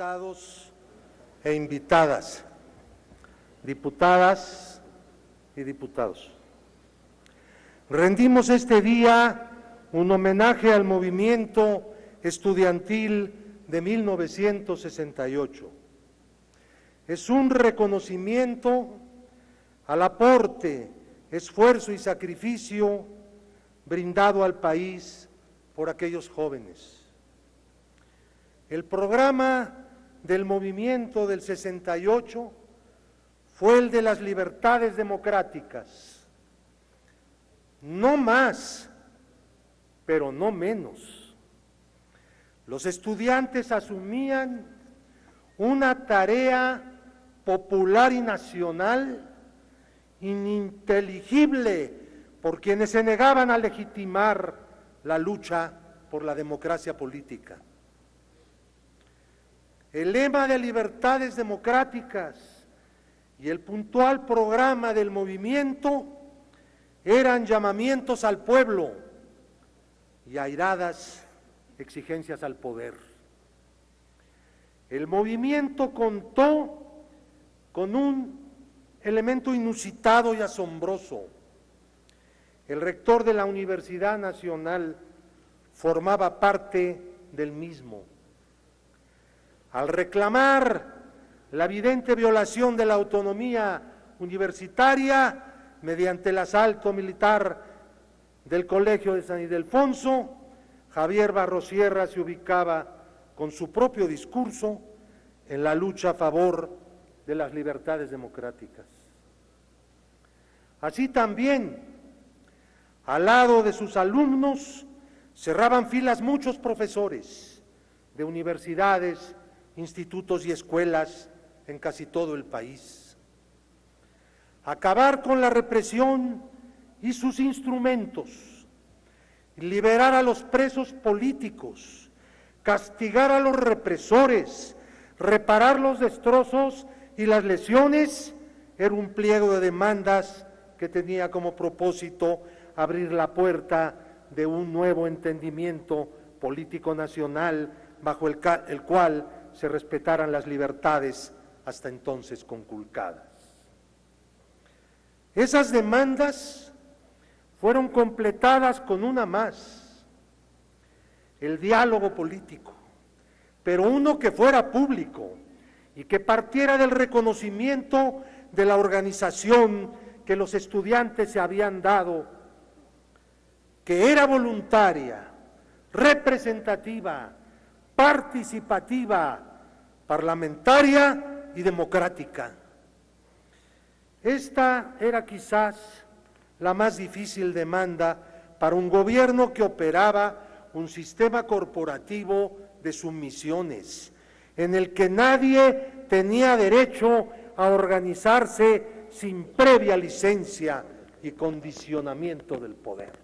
invitados e invitadas, diputadas y diputados. Rendimos este día un homenaje al movimiento estudiantil de 1968. Es un reconocimiento al aporte, esfuerzo y sacrificio brindado al país por aquellos jóvenes. El programa del movimiento del 68 fue el de las libertades democráticas, no más, pero no menos. Los estudiantes asumían una tarea popular y nacional ininteligible por quienes se negaban a legitimar la lucha por la democracia política. El lema de libertades democráticas y el puntual programa del movimiento eran llamamientos al pueblo y airadas exigencias al poder. El movimiento contó con un elemento inusitado y asombroso. El rector de la Universidad Nacional formaba parte del mismo. Al reclamar la evidente violación de la autonomía universitaria mediante el asalto militar del Colegio de San Ildefonso, Javier Barrosierra se ubicaba con su propio discurso en la lucha a favor de las libertades democráticas. Así también, al lado de sus alumnos, cerraban filas muchos profesores de universidades, institutos y escuelas en casi todo el país. Acabar con la represión y sus instrumentos, liberar a los presos políticos, castigar a los represores, reparar los destrozos y las lesiones, era un pliego de demandas que tenía como propósito abrir la puerta de un nuevo entendimiento político nacional bajo el cual se respetaran las libertades hasta entonces conculcadas. Esas demandas fueron completadas con una más, el diálogo político, pero uno que fuera público y que partiera del reconocimiento de la organización que los estudiantes se habían dado, que era voluntaria, representativa, participativa, parlamentaria y democrática. Esta era quizás la más difícil demanda para un gobierno que operaba un sistema corporativo de sumisiones, en el que nadie tenía derecho a organizarse sin previa licencia y condicionamiento del poder.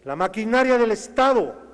La maquinaria del Estado,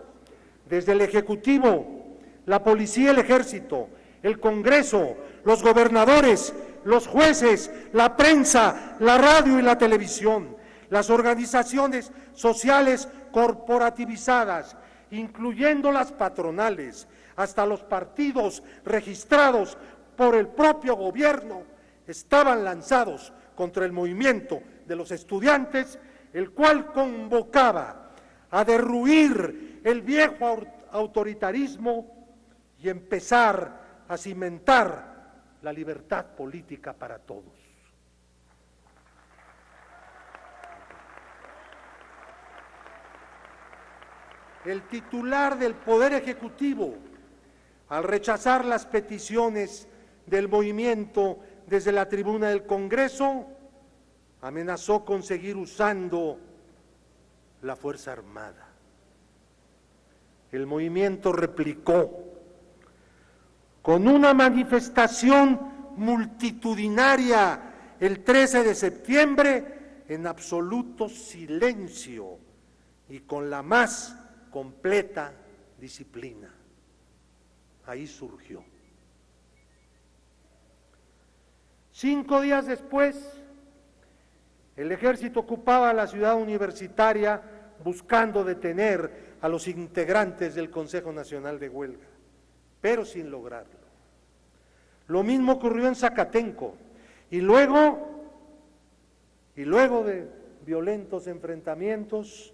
desde el Ejecutivo, la Policía, el Ejército, el Congreso, los gobernadores, los jueces, la prensa, la radio y la televisión, las organizaciones sociales corporativizadas, incluyendo las patronales, hasta los partidos registrados por el propio gobierno, estaban lanzados contra el movimiento de los estudiantes, el cual convocaba a derruir el viejo autoritarismo y empezar a cimentar la libertad política para todos. El titular del Poder Ejecutivo, al rechazar las peticiones del movimiento desde la tribuna del Congreso, amenazó con seguir usando la Fuerza Armada. El movimiento replicó con una manifestación multitudinaria el 13 de septiembre en absoluto silencio y con la más completa disciplina. Ahí surgió. 5 días después, el ejército ocupaba la ciudad universitaria buscando detener a los integrantes del Consejo Nacional de Huelga. pero sin lograrlo. Lo mismo ocurrió en Zacatenco, y luego de violentos enfrentamientos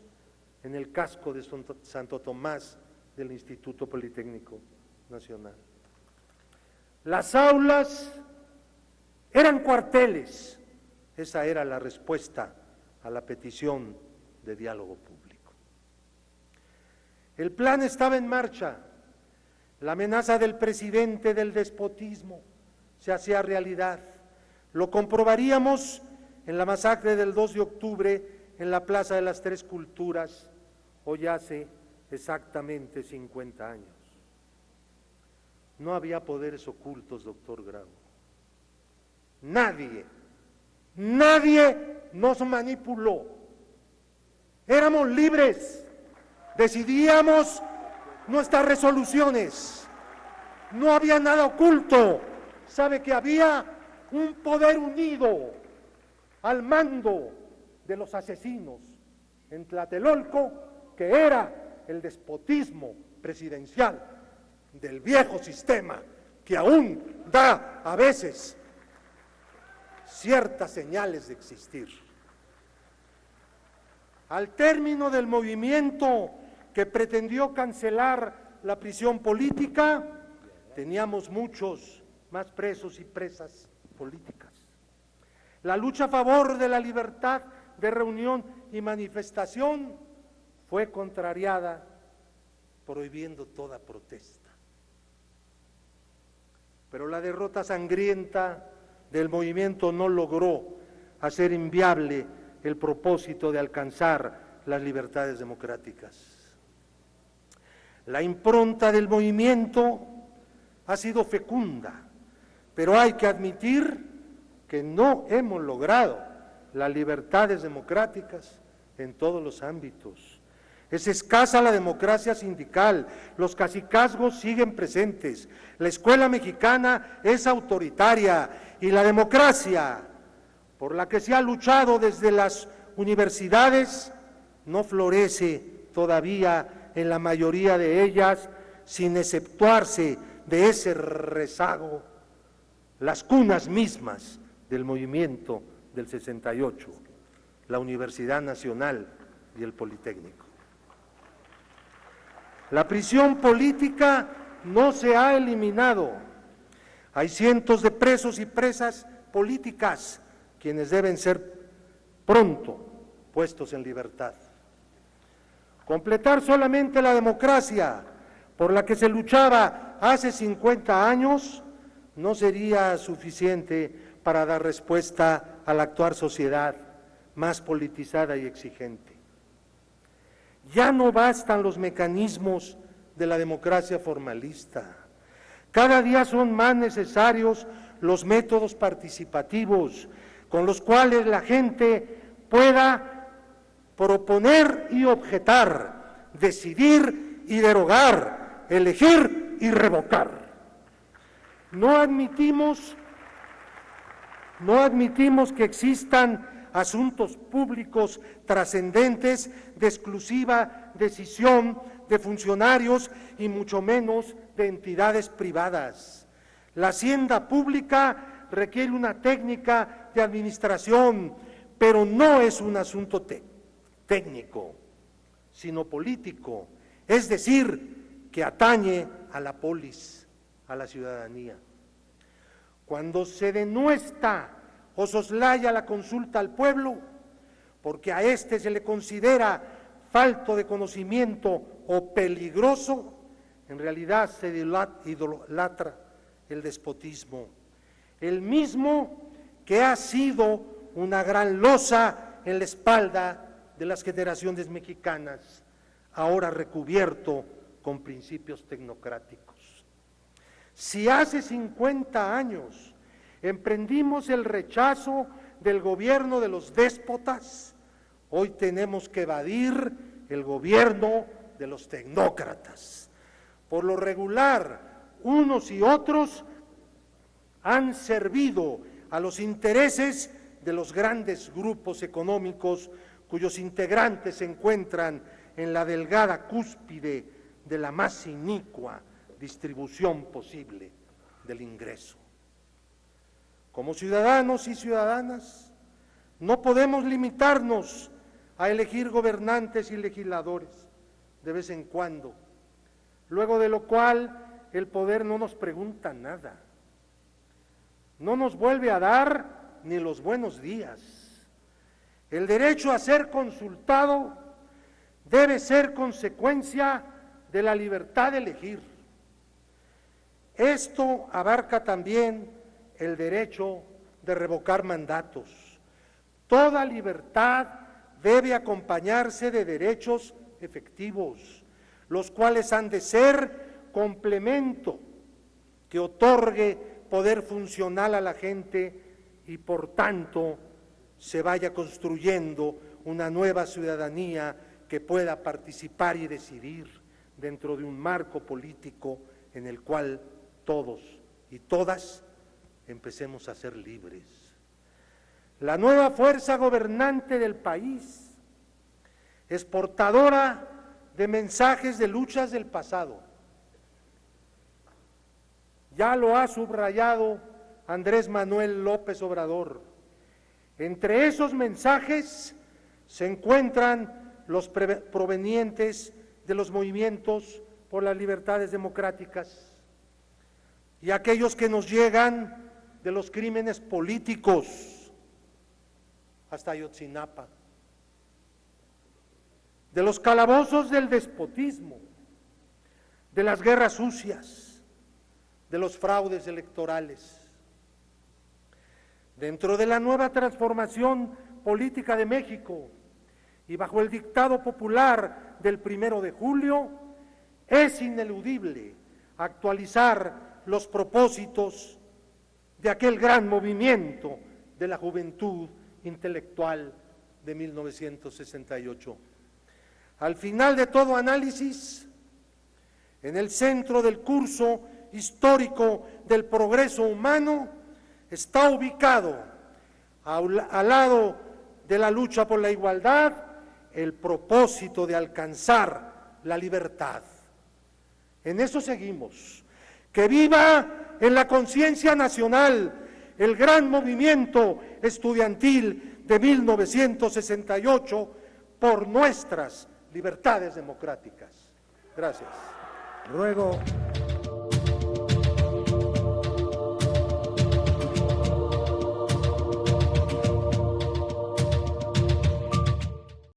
en el casco de Santo Tomás del Instituto Politécnico Nacional. Las aulas eran cuarteles. Esa era la respuesta a la petición de diálogo público. El plan estaba en marcha. La amenaza del presidente del despotismo se hacía realidad. Lo comprobaríamos en la masacre del 2 de octubre en la Plaza de las Tres Culturas, hoy hace exactamente 50 años. No había poderes ocultos, doctor Grau. Nadie nos manipuló. Éramos libres, decidíamos nuestras resoluciones. No había nada oculto. Sabe que había un poder unido al mando de los asesinos en Tlatelolco, que era el despotismo presidencial del viejo sistema, que aún da a veces ciertas señales de existir. Al término del movimiento que pretendió cancelar la prisión política, teníamos muchos más presos y presas políticas. La lucha a favor de la libertad de reunión y manifestación fue contrariada prohibiendo toda protesta. Pero la derrota sangrienta del movimiento no logró hacer inviable el propósito de alcanzar las libertades democráticas. La impronta del movimiento ha sido fecunda, pero hay que admitir que no hemos logrado las libertades democráticas en todos los ámbitos. Es escasa la democracia sindical, los cacicazgos siguen presentes, la escuela mexicana es autoritaria y la democracia, por la que se ha luchado desde las universidades, no florece todavía en la mayoría de ellas, sin exceptuarse de ese rezago las cunas mismas del movimiento del 68, la Universidad Nacional y el Politécnico. La prisión política no se ha eliminado. Hay cientos de presos y presas políticas quienes deben ser pronto puestos en libertad. Completar solamente la democracia por la que se luchaba hace 50 años no sería suficiente para dar respuesta a la actual sociedad más politizada y exigente. Ya no bastan los mecanismos de la democracia formalista. Cada día son más necesarios los métodos participativos con los cuales la gente pueda proponer y objetar, decidir y derogar, elegir y revocar. No admitimos que existan asuntos públicos trascendentes de exclusiva decisión de funcionarios y mucho menos de entidades privadas. La hacienda pública requiere una técnica de administración, pero no es un asunto técnico, sino político, es decir, que atañe a la polis, a la ciudadanía. Cuando se denuestra o soslaya la consulta al pueblo, porque a éste se le considera falto de conocimiento o peligroso, en realidad se idolatra el despotismo, el mismo que ha sido una gran losa en la espalda de las generaciones mexicanas, ahora recubierto con principios tecnocráticos. Si hace 50 años emprendimos el rechazo del gobierno de los déspotas, hoy tenemos que evadir el gobierno de los tecnócratas. Por lo regular, unos y otros han servido a los intereses de los grandes grupos económicos cuyos integrantes se encuentran en la delgada cúspide de la más inicua distribución posible del ingreso. Como ciudadanos y ciudadanas, no podemos limitarnos a elegir gobernantes y legisladores de vez en cuando, luego de lo cual el poder no nos pregunta nada, no nos vuelve a dar ni los buenos días. El derecho a ser consultado debe ser consecuencia de la libertad de elegir. Esto abarca también el derecho de revocar mandatos. Toda libertad debe acompañarse de derechos efectivos, los cuales han de ser complemento que otorgue poder funcional a la gente y por tanto se vaya construyendo una nueva ciudadanía que pueda participar y decidir dentro de un marco político en el cual todos y todas empecemos a ser libres. La nueva fuerza gobernante del país es portadora de mensajes de luchas del pasado. Ya lo ha subrayado Andrés Manuel López Obrador. Entre esos mensajes se encuentran los provenientes de los movimientos por las libertades democráticas y aquellos que nos llegan de los crímenes políticos hasta Ayotzinapa, de los calabozos del despotismo, de las guerras sucias, de los fraudes electorales. Dentro de la nueva transformación política de México y bajo el dictado popular del 1 de julio, es ineludible actualizar los propósitos de aquel gran movimiento de la juventud intelectual de 1968. Al final de todo análisis, en el centro del curso histórico del progreso humano, está ubicado, al lado de la lucha por la igualdad, el propósito de alcanzar la libertad. En eso seguimos. Que viva en la conciencia nacional el gran movimiento estudiantil de 1968 por nuestras libertades democráticas. Gracias. Ruego